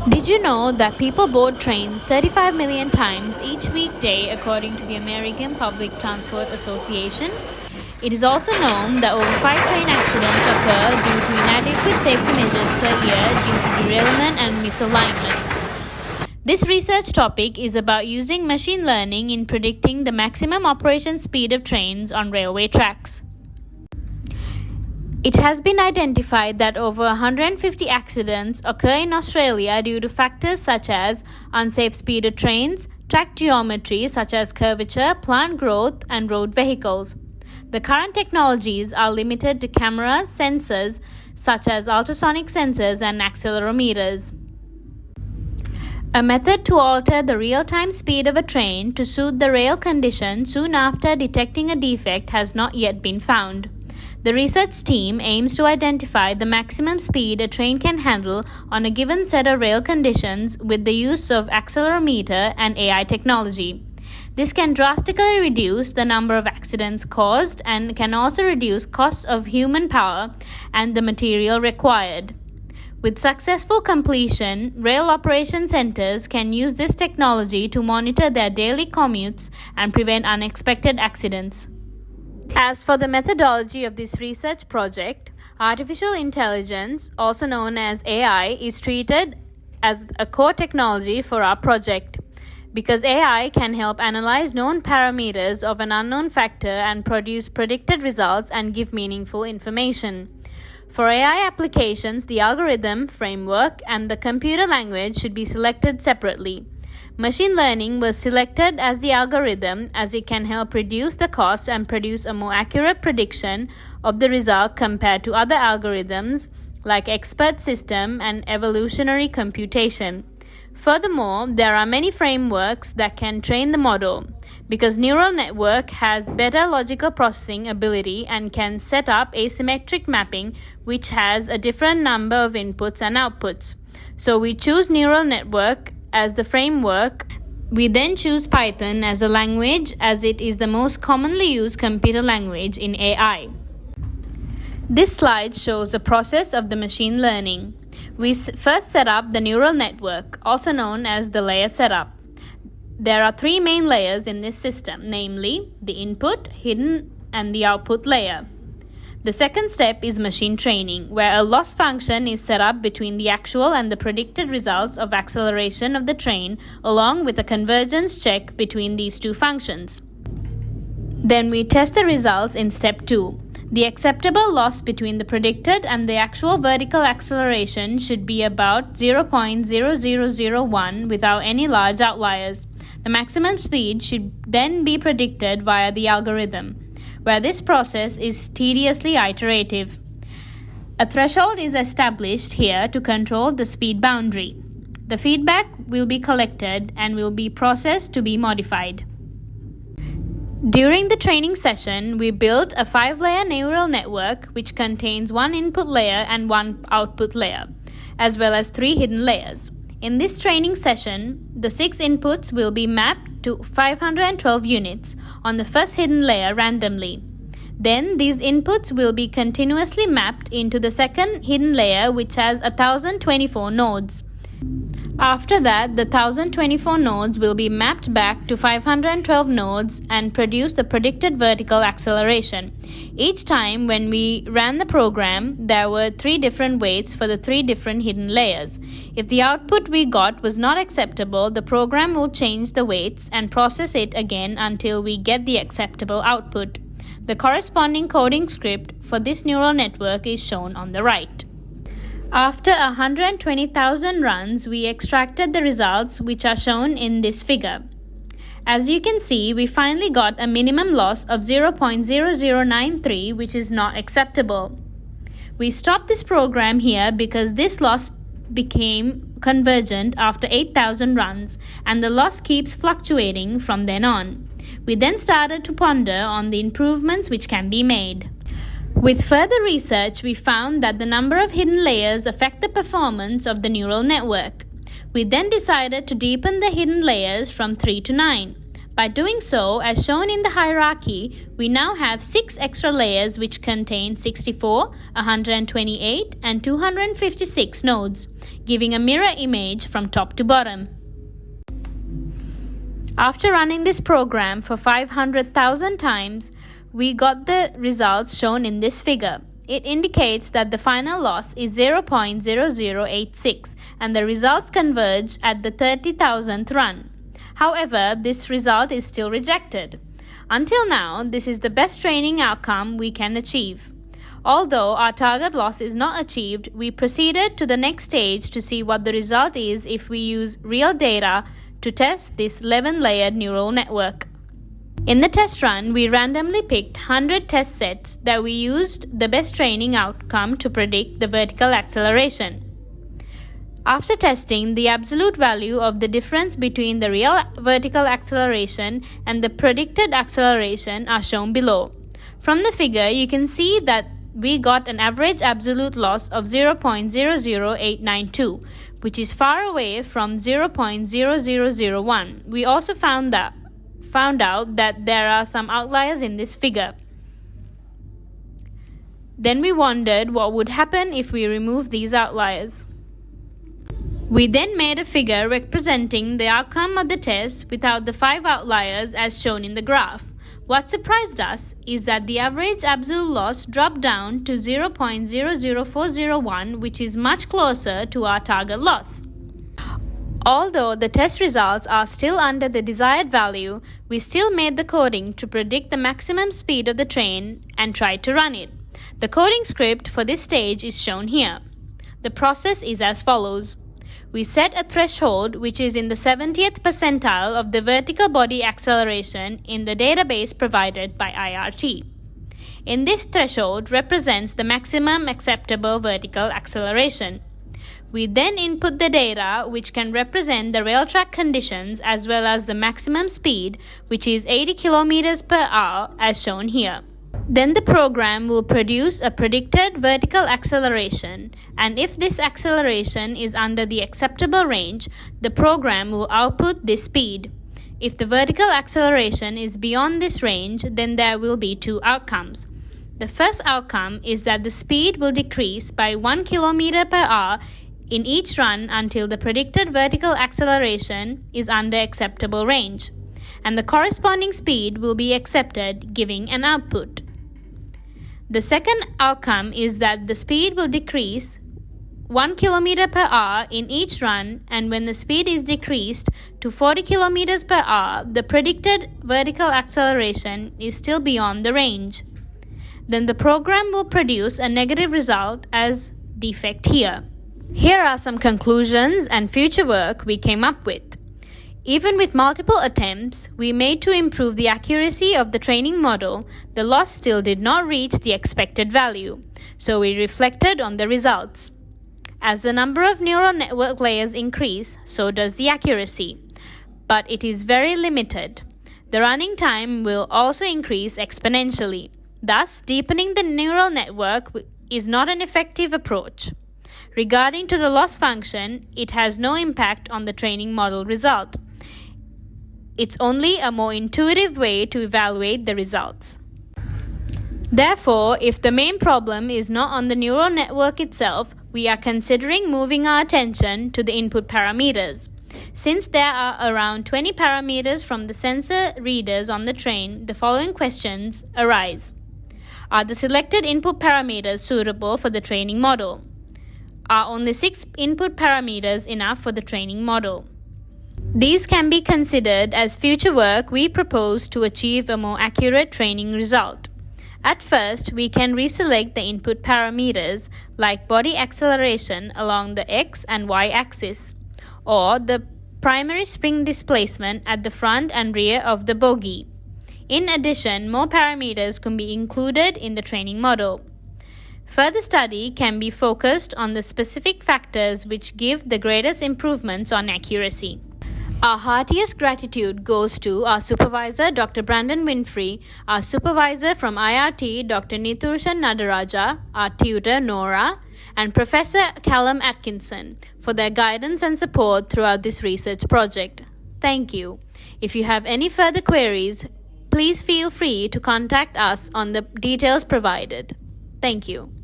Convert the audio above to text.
Did you know that people board trains 35 million times each weekday according to the American Public Transport Association? It is also known that over 5 train accidents occur due to inadequate safety measures per year due to derailment and misalignment. This research topic is about using machine learning in predicting the maximum operation speed of trains on railway tracks. It has been identified that over 150 accidents occur in Australia due to factors such as unsafe speed of trains, track geometry such as curvature, plant growth, and road vehicles. The current technologies are limited to cameras, sensors such as ultrasonic sensors and accelerometers. A method to alter the real-time speed of a train to suit the rail condition soon after detecting a defect has not yet been found. The research team aims to identify the maximum speed a train can handle on a given set of rail conditions with the use of accelerometer and AI technology. This can drastically reduce the number of accidents caused and can also reduce costs of human power and the material required. With successful completion, rail operation centers can use this technology to monitor their daily commutes and prevent unexpected accidents. As for the methodology of this research project, artificial intelligence, also known as AI, is treated as a core technology for our project. Because AI can help analyze known parameters of an unknown factor and produce predicted results and give meaningful information. For AI applications, the algorithm, framework, and the computer language should be selected separately. Machine learning was selected as the algorithm as it can help reduce the cost and produce a more accurate prediction of the result compared to other algorithms like expert system and evolutionary computation. Furthermore, there are many frameworks that can train the model because neural network has better logical processing ability and can set up asymmetric mapping which has a different number of inputs and outputs. So we choose neural network as the framework. We then choose Python as a language as it is the most commonly used computer language in AI. This slide shows the process of the machine learning. We first set up the neural network, also known as the layer setup. There are 3 main layers in this system, namely the input, hidden, and the output layer. The second step is machine training, where a loss function is set up between the actual and the predicted results of acceleration of the train, along with a convergence check between these 2 functions. Then we test the results in step 2. The acceptable loss between the predicted and the actual vertical acceleration should be about 0.0001 without any large outliers. The maximum speed should then be predicted via the algorithm, where this process is tediously iterative. A threshold is established here to control the speed boundary. The feedback will be collected and will be processed to be modified. During the training session, we built a 5-layer neural network which contains 1 input layer and 1 output layer, as well as 3 hidden layers. In this training session, the 6 inputs will be mapped to 512 units on the first hidden layer randomly. Then these inputs will be continuously mapped into the second hidden layer which has 1024 nodes. After that, the 1024 nodes will be mapped back to 512 nodes and produce the predicted vertical acceleration. Each time when we ran the program, there were 3 different weights for the 3 different hidden layers. If the output we got was not acceptable, the program will change the weights and process it again until we get the acceptable output. The corresponding coding script for this neural network is shown on the right. After 120,000 runs, we extracted the results which are shown in this figure. As you can see, we finally got a minimum loss of 0.0093, which is not acceptable. We stopped this program here because this loss became convergent after 8,000 runs, and the loss keeps fluctuating from then on. We then started to ponder on the improvements which can be made. With further research, we found that the number of hidden layers affect the performance of the neural network. We then decided to deepen the hidden layers from 3 to 9. By doing so, as shown in the hierarchy, we now have 6 extra layers which contain 64, 128, and 256 nodes, giving a mirror image from top to bottom. After running this program for 500,000 times, we got the results shown in this figure. It indicates that the final loss is 0.0086 and the results converge at the 30,000th run. However, this result is still rejected. Until now, this is the best training outcome we can achieve. Although our target loss is not achieved, we proceeded to the next stage to see what the result is if we use real data to test this 11-layered neural network. In the test run, we randomly picked 100 test sets that we used the best training outcome to predict the vertical acceleration. After testing, the absolute value of the difference between the real vertical acceleration and the predicted acceleration are shown below. From the figure, you can see that we got an average absolute loss of 0.00892, which is far away from 0.0001. We also found out that there are some outliers in this figure. Then we wondered what would happen if we remove these outliers. We then made a figure representing the outcome of the test without the 5 outliers as shown in the graph. What surprised us is that the average absolute loss dropped down to 0.00401, which is much closer to our target loss. Although the test results are still under the desired value, we still made the coding to predict the maximum speed of the train and tried to run it. The coding script for this stage is shown here. The process is as follows. We set a threshold which is in the 70th percentile of the vertical body acceleration in the database provided by IRT. In this threshold represents the maximum acceptable vertical acceleration. We then input the data which can represent the rail track conditions as well as the maximum speed, which is 80 km per hour as shown here. Then the program will produce a predicted vertical acceleration, and if this acceleration is under the acceptable range, the program will output this speed. If the vertical acceleration is beyond this range, then there will be 2 outcomes. The first outcome is that the speed will decrease by 1 km per hour in each run until the predicted vertical acceleration is under acceptable range, and the corresponding speed will be accepted, giving an output. The second outcome is that the speed will decrease 1 km per hour in each run, and when the speed is decreased to 40 km per hour, the predicted vertical acceleration is still beyond the range. Then the program will produce a negative result as defect here. Here are some conclusions and future work we came up with. Even with multiple attempts we made to improve the accuracy of the training model, the loss still did not reach the expected value, so we reflected on the results. As the number of neural network layers increase, so does the accuracy, but it is very limited. The running time will also increase exponentially. Thus, deepening the neural network is not an effective approach. Regarding to the loss function, it has no impact on the training model result. It's only a more intuitive way to evaluate the results. Therefore, if the main problem is not on the neural network itself, we are considering moving our attention to the input parameters. Since there are around 20 parameters from the sensor readers on the train, the following questions arise. Are the selected input parameters suitable for the training model? Are only 6 input parameters enough for the training model? These can be considered as future work we propose to achieve a more accurate training result. At first, we can reselect the input parameters like body acceleration along the x and y axis, or the primary spring displacement at the front and rear of the bogie. In addition, more parameters can be included in the training model. Further study can be focused on the specific factors which give the greatest improvements on accuracy. Our heartiest gratitude goes to our supervisor, Dr. Brandon Winfrey, our supervisor from IRT, Dr. Nithushan Nadaraja, our tutor, Nora, and Professor Callum Atkinson for their guidance and support throughout this research project. Thank you. If you have any further queries, please feel free to contact us on the details provided. Thank you.